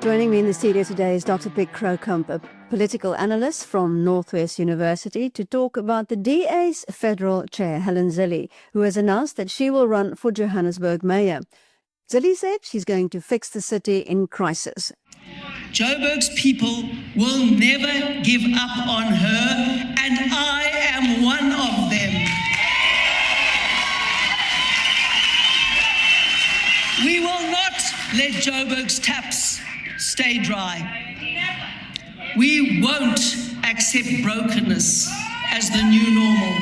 Joining me in the studio today is Dr. Piet Croucamp, a political analyst from Northwest University, to talk about the DA's federal chair, Helen Zille, who has announced that she will run for Johannesburg mayor. Zille said she's going to fix the city in crisis. Joburg's people will never give up on her, and I am one of them. We will not let Joburg's taps stay dry. We won't accept brokenness as the new normal.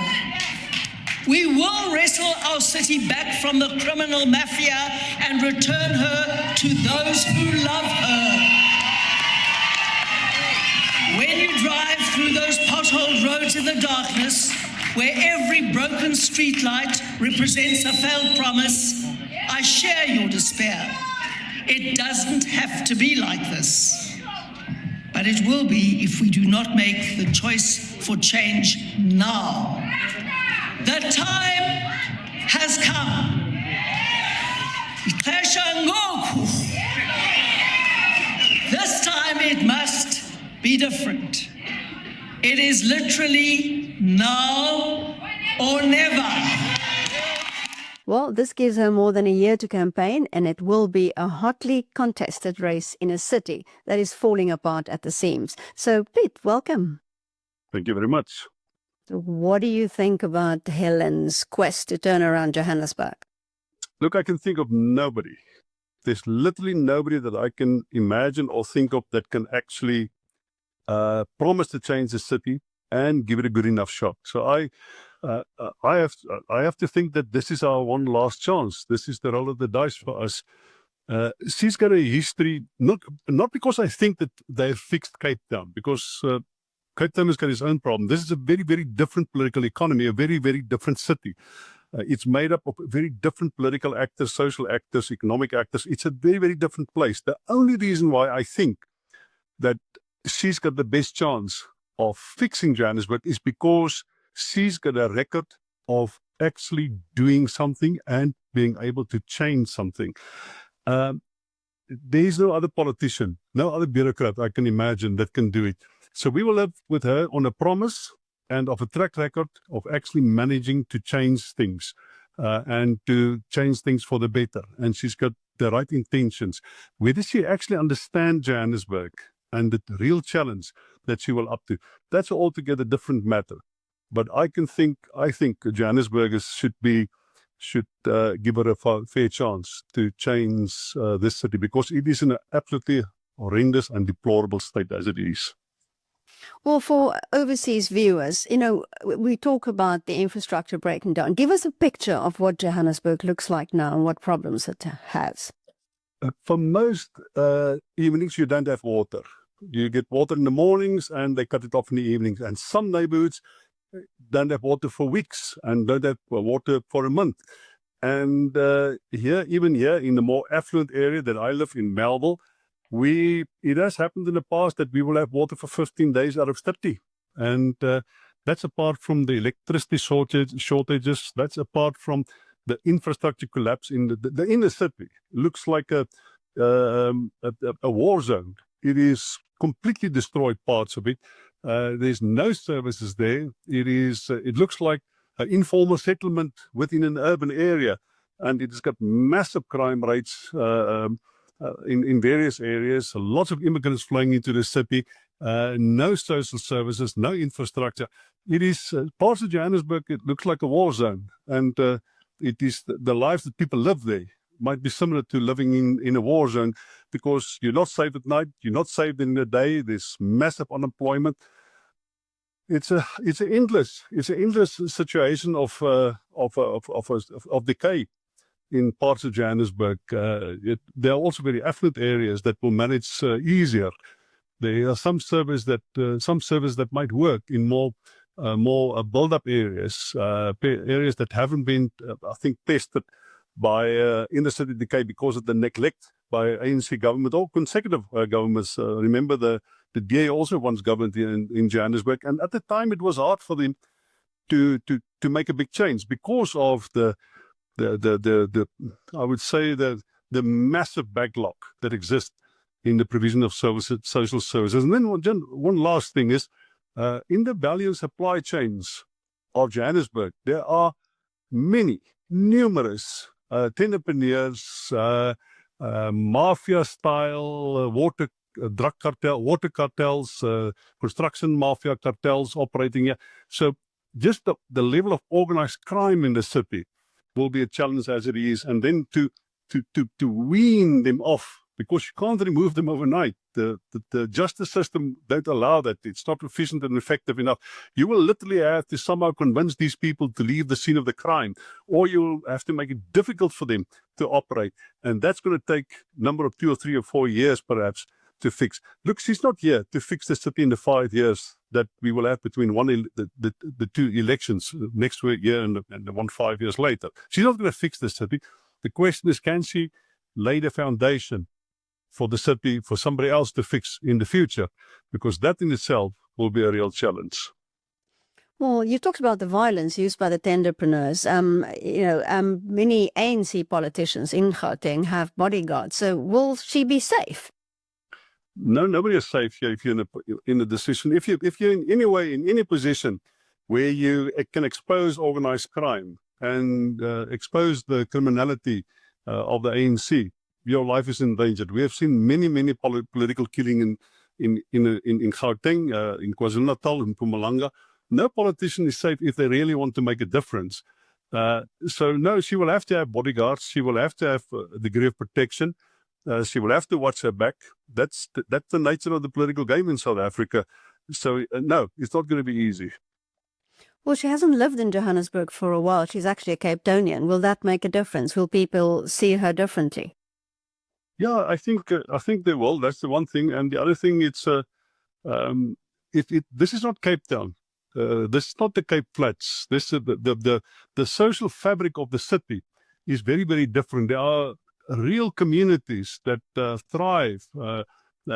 We will wrestle our city back from the criminal mafia and return her to those who love her. When you drive through those potholed roads in the darkness, where every broken streetlight represents a failed promise, I share your despair. It doesn't have to be like this. But it will be if we do not make the choice for change now. The time has come. This time it must be different. It is literally now or never. Well, this gives her more than a year to campaign, and it will be a hotly contested race in a city that is falling apart at the seams. So, Piet, welcome. Thank you very much. So what do you think about Helen's quest to turn around Johannesburg? Look, I can think of nobody. There's literally nobody that I can imagine or think of that can actually promise to change the city and give it a good enough shot. So I have to think that this is our one last chance. This is the roll of the dice for us. She's got a history, not because I think that they've fixed Cape Town, because Cape Town has got its own problem. This is a very, very different political economy, a very, very different city. It's made up of very different political actors, social actors, economic actors. It's a very, very different place. The only reason why I think that she's got the best chance of fixing Johannesburg is because she's got a record of actually doing something and being able to change something. There is no other politician, no other bureaucrat I can imagine that can do it. So we will live with her on a promise and of a track record of actually managing to change things and to change things for the better. And she's got the right intentions. Whether she actually understands Johannesburg and the real challenge that she will up to, that's an altogether different matter. But I think Johannesburgers should give her a fair chance to change this city, because it is in an absolutely horrendous and deplorable state as it is. Well, for overseas viewers, we talk about the infrastructure breaking down. Give us a picture of what Johannesburg looks like now and what problems it has. For most evenings, you don't have water. You get water in the mornings and they cut it off in the evenings. And some neighborhoods don't have water for weeks and don't have water for a month. And even here in the more affluent area that I live in, Melville, it has happened in the past that we will have water for 15 days out of 30. And that's apart from the electricity shortages. That's apart from the infrastructure collapse in the inner city. It looks like a war zone. It is completely destroyed, parts of it. There's no services there. It looks like an informal settlement within an urban area, and it has got massive crime rates in various areas. Lots of immigrants flowing into the city. No social services, no infrastructure. It is parts of Johannesburg. It looks like a war zone, and it is the lives that people live there might be similar to living in a war zone, because you're not safe at night, you're not safe in the day. There's massive unemployment. It's an endless situation of decay in parts of Johannesburg. There are also very affluent areas that will manage easier. There are some services that might work in more build-up areas, areas that haven't been, I think, tested by inner city decay because of the neglect by ANC government or consecutive governments. Remember, the DA also once governed in Johannesburg, and at the time it was hard for them to make a big change because of the I would say the massive backlog that exists in the provision of services, social services. And then one last thing is, in the value and supply chains of Johannesburg, there are numerous entrepreneurs, mafia-style drug cartel, water cartels, construction mafia cartels operating here. So just the level of organized crime in the city will be a challenge as it is, and then to wean them off, because you can't remove them overnight. The justice system don't allow that. It's not efficient and effective enough. You will literally have to somehow convince these people to leave the scene of the crime, or you will have to make it difficult for them to operate. And that's going to take a number of 2 or 3 or 4 years perhaps to fix. Look, she's not here to fix the city in the 5 years that we will have between the two elections next year and the 5 years later. She's not going to fix the city. The question is, can she lay the foundation for the city for somebody else to fix in the future? Because that in itself will be a real challenge. Well, you talked about the violence used by the tenderpreneurs. Many ANC politicians in Gauteng have bodyguards. So will she be safe? No, nobody is safe here if you're in a decision. If you're in any way, in any position where you can expose organized crime and expose the criminality of the ANC, your life is endangered. We have seen many political killing in Gauteng, in KwaZulu-Natal, in Mpumalanga. No politician is safe if they really want to make a difference. So no, she will have to have bodyguards. She will have to have a degree of protection. She will have to watch her back. That's the nature of the political game in South Africa. So no, it's not going to be easy. Well, she hasn't lived in Johannesburg for a while. She's actually a Cape Townian. Will that make a difference? Will people see her differently? Yeah, I think they will. That's the one thing. And the other thing, this is not Cape Town. This is not the Cape Flats. This the social fabric of the city is very different. There are real communities that thrive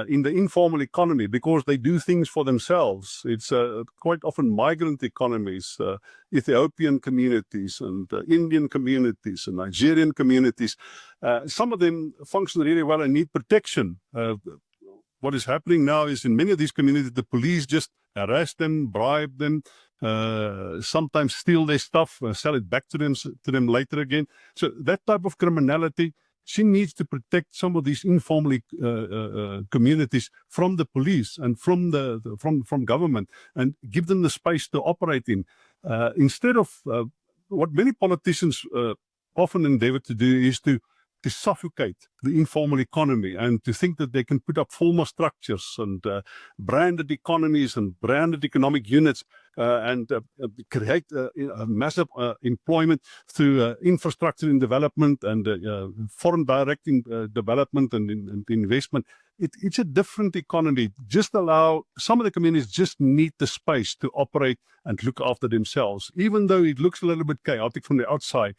in the informal economy because they do things for themselves. It's quite often migrant economies, Ethiopian communities and Indian communities and Nigerian communities. Some of them function really well and need protection. What is happening now is in many of these communities, the police just arrest them, bribe them, sometimes steal their stuff, sell it back to them later again. So that type of criminality, she needs to protect some of these informal communities from the police and from government, and give them the space to operate in. Instead of what many politicians often endeavor to do is to suffocate the informal economy and to think that they can put up formal structures and branded economies and branded economic units and create massive employment through infrastructure and development and foreign direct development and investment. It's a different economy. Just allow some of the communities just need the space to operate and look after themselves, even though it looks a little bit chaotic from the outside.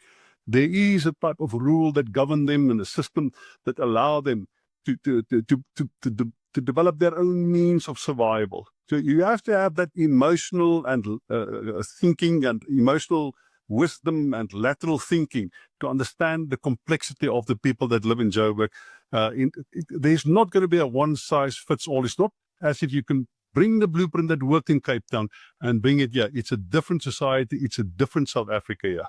There is a type of rule that govern them and a system that allow them to develop their own means of survival. So you have to have that emotional and thinking and emotional wisdom and lateral thinking to understand the complexity of the people that live in Joburg. There's not going to be a one-size-fits-all. It's not as if you can bring the blueprint that worked in Cape Town and bring it here. It's a different society. It's a different South Africa here.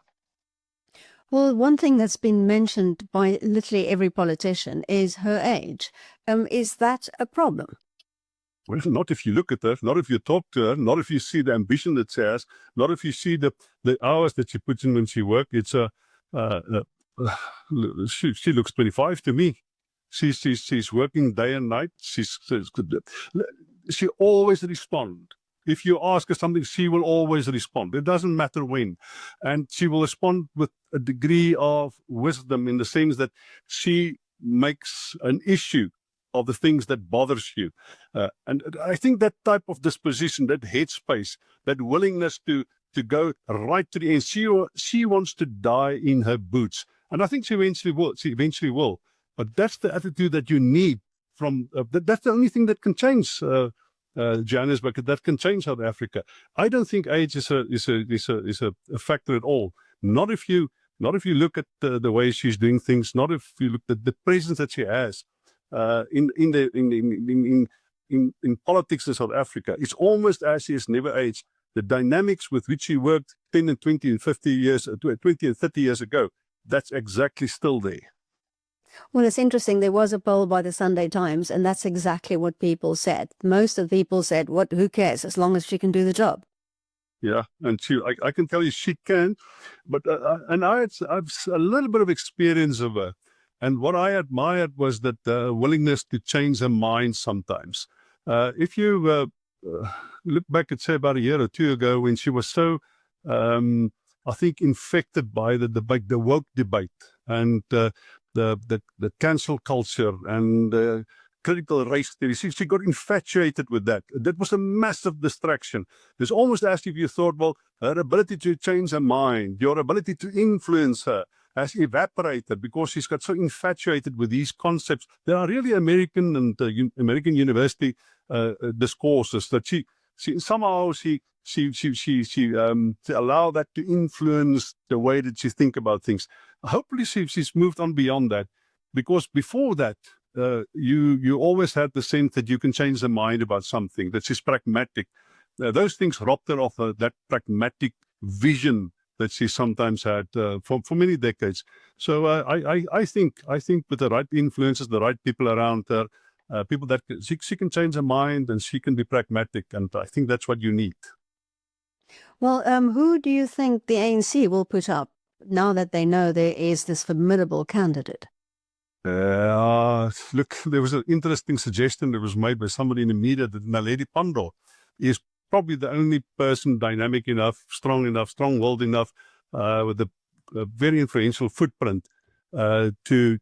Well, one thing that's been mentioned by literally every politician is her age. Is that a problem? Well, not if you look at her, not if you talk to her, not if you see the ambition that she has, not if you see the hours that she puts in when she works. It's she looks 25 to me. She's working day and night. She always responds. If you ask her something, she will always respond. It doesn't matter when. And she will respond with a degree of wisdom in the sense that she makes an issue of the things that bothers you. And I think that type of disposition, that headspace, that willingness to go right to the end, she wants to die in her boots. And I think she eventually will. But that's the attitude that you need from, that's the only thing that can change Johannesburg, that can change South Africa. I don't think age is a factor at all. Not if you look at the way she's doing things. Not if you look at the presence that she has. in politics in South Africa. It's almost as he has never aged. The dynamics with which he worked 10 and 20 and 50 years, 20 and 30 years ago, that's exactly still there. Well, it's interesting. There was a poll by the Sunday Times, and that's exactly what people said. Most of the people said, who cares, as long as she can do the job. Yeah, and I can tell you she can, but and I've a little bit of experience of her, and what I admired was that willingness to change her mind sometimes. If you look back at, say, about a year or two ago, when she was so, I think, infected by the debate, the woke debate, and the cancel culture and critical race theory. She got infatuated with that. That was a massive distraction. It's almost as if you thought, well, her ability to change her mind, your ability to influence her, has evaporated because she's got so infatuated with these concepts. They are really American and American university discourses that she somehow allowed that to influence the way that she think about things. Hopefully she's moved on beyond that, because before that, you always had the sense that you can change the mind about something, that she's pragmatic. Those things robbed her of that pragmatic vision that she sometimes had for many decades. So I think with the right influences, the right people around her, people that she can change her mind and she can be pragmatic, and I think that's what you need. Well, who do you think the ANC will put up now that they know there is this formidable candidate? Look, there was an interesting suggestion that was made by somebody in the media that Naledi Pandor is probably the only person dynamic enough, strong-willed enough, with a very influential footprint to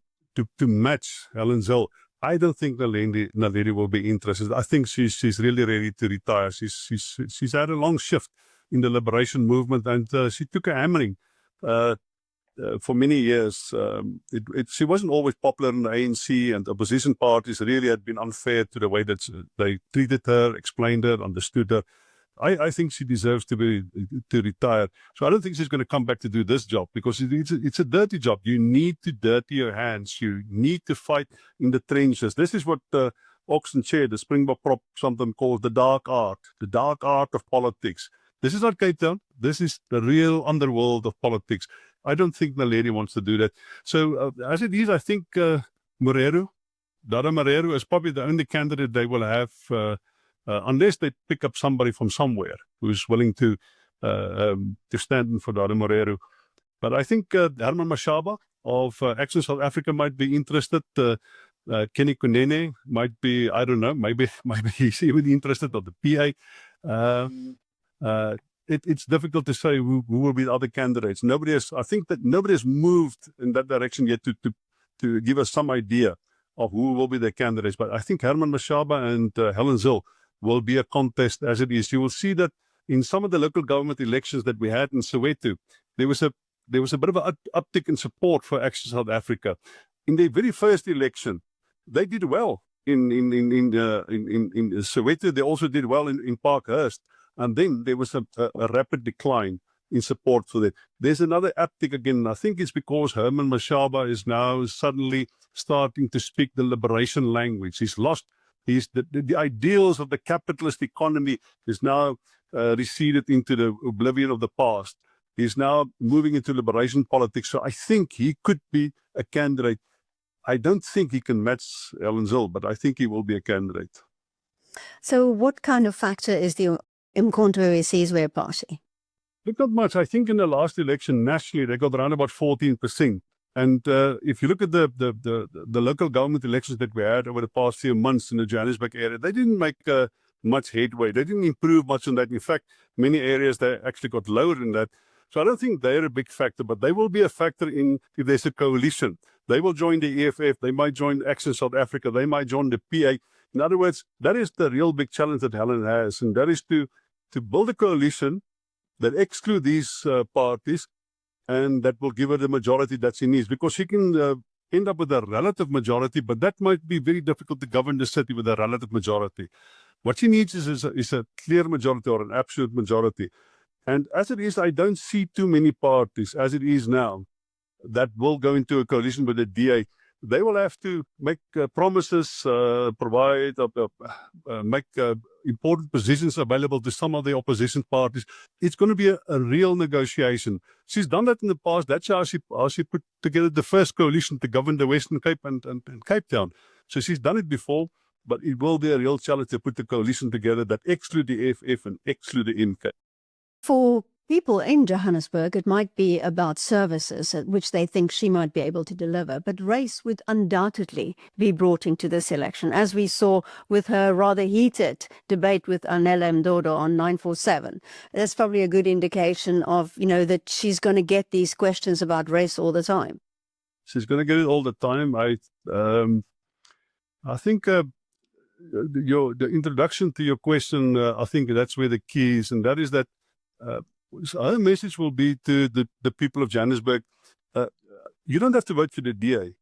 match Helen Zille. I don't think Naledi will be interested. I think she's really ready to retire. She's had a long shift in the liberation movement, and she took a hammering. For many years, she wasn't always popular in the ANC, and opposition parties really had been unfair to the way that they treated her, explained her, understood her. I think she deserves to retire. So I don't think she's going to come back to do this job, because it's a dirty job. You need to dirty your hands. You need to fight in the trenches. This is what Oxen Chair, the Springbok prop, something called the dark art of politics. This is not Cape Town. This is the real underworld of politics. I don't think Naledi wants to do that. So as it is, I think Dada Moreru is probably the only candidate they will have, unless they pick up somebody from somewhere who's willing to stand in for Dada Moreru. But I think Herman Mashaba of Action South Africa might be interested. Kenny Kunene might be, I don't know, maybe he's even interested, or the PA. It's difficult to say who will be the other candidates. I think that nobody has moved in that direction yet to give us some idea of who will be the candidates. But I think Herman Mashaba and Helen Zille will be a contest as it is. You will see that in some of the local government elections that we had in Soweto, there was a bit of an uptick in support for Action South Africa. In the very first election, they did well in Soweto. They also did well in Parkhurst. And then there was a rapid decline in support for that. There's another uptick again. I think it's because Herman Mashaba is now suddenly starting to speak the liberation language. He's lost the ideals of the capitalist economy is now receded into the oblivion of the past. He's now moving into liberation politics. So I think he could be a candidate. I don't think he can match Helen Zille, but I think he will be a candidate. So what kind of factor is the Umkhonto weSizwe party? Look, not much. I think in the last election nationally they got around about 14%. And if you look at the local government elections that we had over the past few months in the Johannesburg area, they didn't make much headway. They didn't improve much on that. In fact, many areas they actually got lower in that. So I don't think they're a big factor, but they will be a factor if there's a coalition. They will join the EFF. They might join Action South Africa. They might join the PA. In other words, that is the real big challenge that Helen has, and that is to build a coalition that exclude these parties, and that will give her the majority that she needs, because she can end up with a relative majority, but that might be very difficult to govern the city with a relative majority. What she needs is a clear majority, or an absolute majority. And as it is, I don't see too many parties, as it is now, that will go into a coalition with the DA. they will have to make promises, provide, make important positions available to some of the opposition parties. It's going to be a real negotiation. She's done that in the past. That's how she put together the first coalition to govern the Western Cape and Cape Town. So she's done it before, but it will be a real challenge to put the coalition together that exclude the FF and exclude the NK. For people in Johannesburg, it might be about services, which they think she might be able to deliver, but race would undoubtedly be brought into this election, as we saw with her rather heated debate with Anele Mdodo on 947. That's probably a good indication of, that she's going to get these questions about race all the time. She's going to get it all the time. I think the introduction to your question, I think that's where the key is, and that is that our message will be to the people of Johannesburg. You don't have to vote for the DA.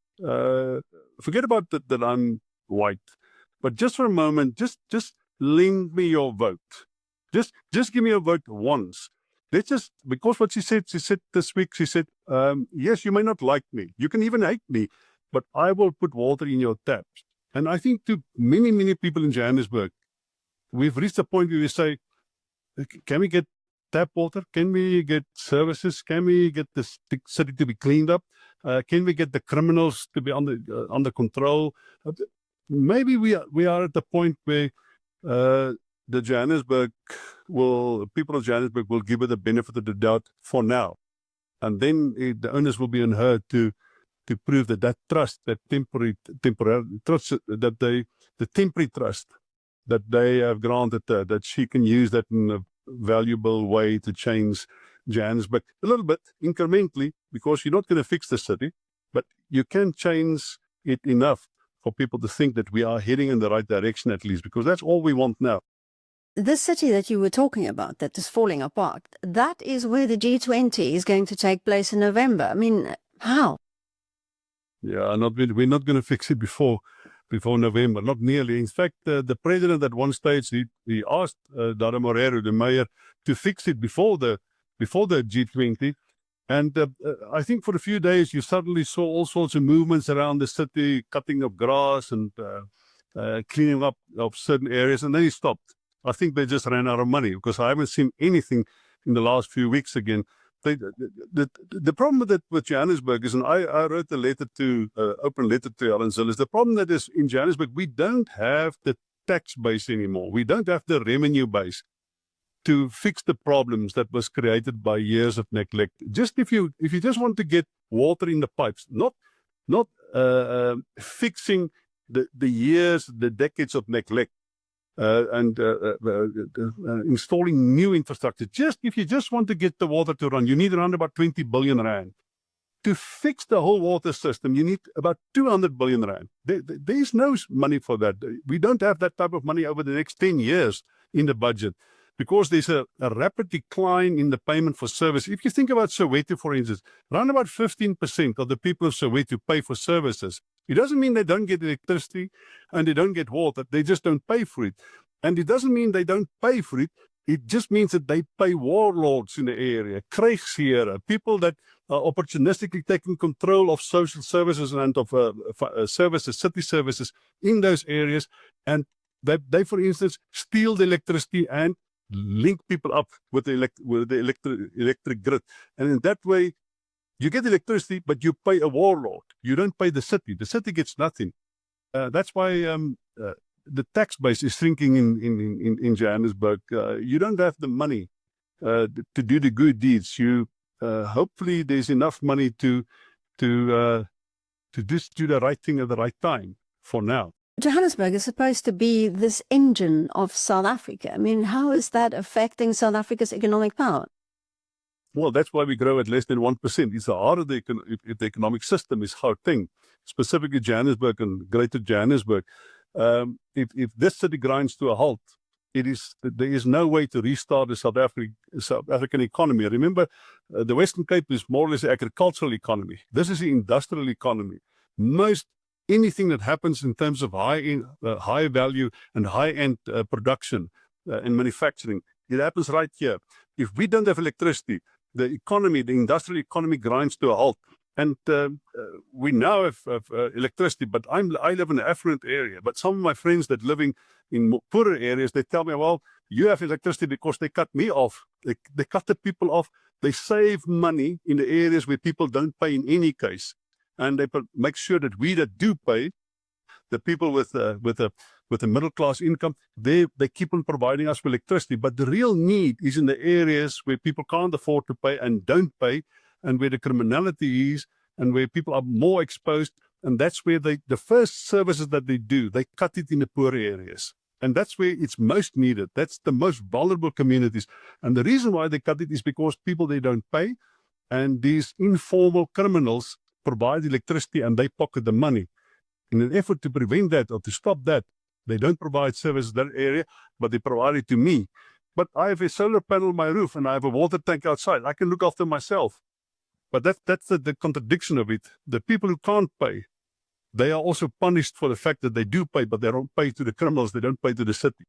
Forget about that I'm white, but just for a moment, just lend me your vote. Just give me a vote once. Because what she said this week, she said, yes, you may not like me. You can even hate me, but I will put water in your taps. And I think to many, many people in Johannesburg, we've reached a point where we say, can we get tap water? Can we get services? Can we get the city to be cleaned up? Can we get the criminals to be under control? Maybe we are at the point where the people of Johannesburg will give it the benefit of the doubt for now, and then the onus will be on her to prove that trust, that temporary trust, the temporary trust that they have granted her, that she can use that in a valuable way to change Johannesburg a little bit incrementally, because you're not going to fix the city, but you can change it enough for people to think that we are heading in the right direction, at least, because that's all we want now. This city that you were talking about that is falling apart, that is where the G20 is going to take place in November. I mean, how? Yeah, we're not going to fix it before November, not nearly. In fact, the president at one stage, he asked Dara Moreira, the mayor, to fix it before the G20. And I think for a few days, you suddenly saw all sorts of movements around the city, cutting of grass and cleaning up of certain areas, and then he stopped. I think they just ran out of money, because I haven't seen anything in the last few weeks again. The problem with Johannesburg is, and I wrote a letter open letter to Helen Zille, is the problem that is in Johannesburg, we don't have the tax base anymore. We don't have the revenue base to fix the problems that was created by years of neglect. Just if you just want to get water in the pipes, not fixing the years, the decades of neglect. And installing new infrastructure. If you just want to get the water to run, you need around about 20 billion rand. To fix the whole water system, you need about 200 billion rand. There's no money for that. We don't have that type of money over the next 10 years in the budget, because there's a rapid decline in the payment for service. If you think about Soweto, for instance, around about 15% of the people of Soweto pay for services. It doesn't mean they don't get electricity and they don't get water. They just don't pay for it. And it doesn't mean they don't pay for it. It just means that they pay warlords in the area, krijgsheeren, people that are opportunistically taking control of social services and of services, city services in those areas. And they, for instance, steal the electricity and link people up with the electric grid. And in that way, you get electricity, but you pay a warlord. You don't pay the city. The city gets nothing. That's why the tax base is shrinking in Johannesburg. You don't have the money to do the good deeds. Hopefully there's enough money to just do the right thing at the right time for now. Johannesburg is supposed to be this engine of South Africa. I mean, how is that affecting South Africa's economic power? Well, that's why we grow at less than 1%. It's the heart of the economic system is Gauteng, specifically Johannesburg and Greater Johannesburg. If this city grinds to a halt, there is no way to restart the South African economy. Remember, the Western Cape is more or less an agricultural economy. This is the industrial economy. Anything that happens in terms of high value and high-end production and manufacturing, it happens right here. If we don't have electricity, the industrial economy grinds to a halt. And we now have electricity, but I live in an affluent area. But some of my friends that living in poorer areas, they tell me, well, you have electricity because they cut me off. They cut the people off. They save money in the areas where people don't pay in any case. And they make sure that we that do pay, the people with a middle class income, they keep on providing us with electricity. But the real need is in the areas where people can't afford to pay and don't pay, and where the criminality is, and where people are more exposed. And that's where the first services that they do, they cut it in the poor areas. And that's where it's most needed. That's the most vulnerable communities. And the reason why they cut it is because people, they don't pay. And these informal criminals provide electricity and they pocket the money. In an effort to prevent that or to stop that, they don't provide services in that area, but they provide it to me. But I have a solar panel on my roof and I have a water tank outside. I can look after myself. But that's the contradiction of it. The people who can't pay, they are also punished for the fact that they do pay, but they don't pay to the criminals. They don't pay to the city.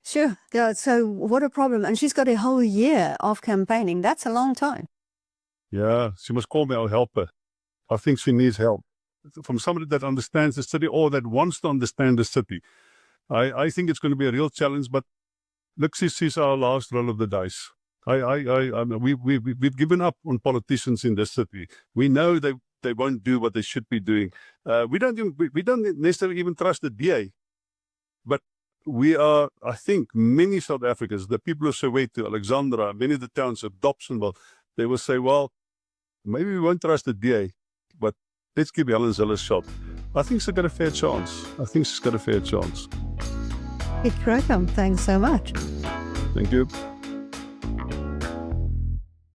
Sure. Yeah, so what a problem. And she's got a whole year of campaigning. That's a long time. Yeah, she must call me. I'll help her. I think she needs help from somebody that understands the city or that wants to understand the city. I think it's going to be a real challenge, but look, she's our last roll of the dice. We've given up on politicians in this city. We know they won't do what they should be doing. We don't necessarily even trust the DA. But we are, I think, many South Africans, the people of Soweto, Alexandra, many of the towns of Dobsonville, they will say, well, maybe we won't trust the DA, but let's give Helen Zille a shot. I think she's got a fair chance. Piet Croucamp, thanks so much. Thank you.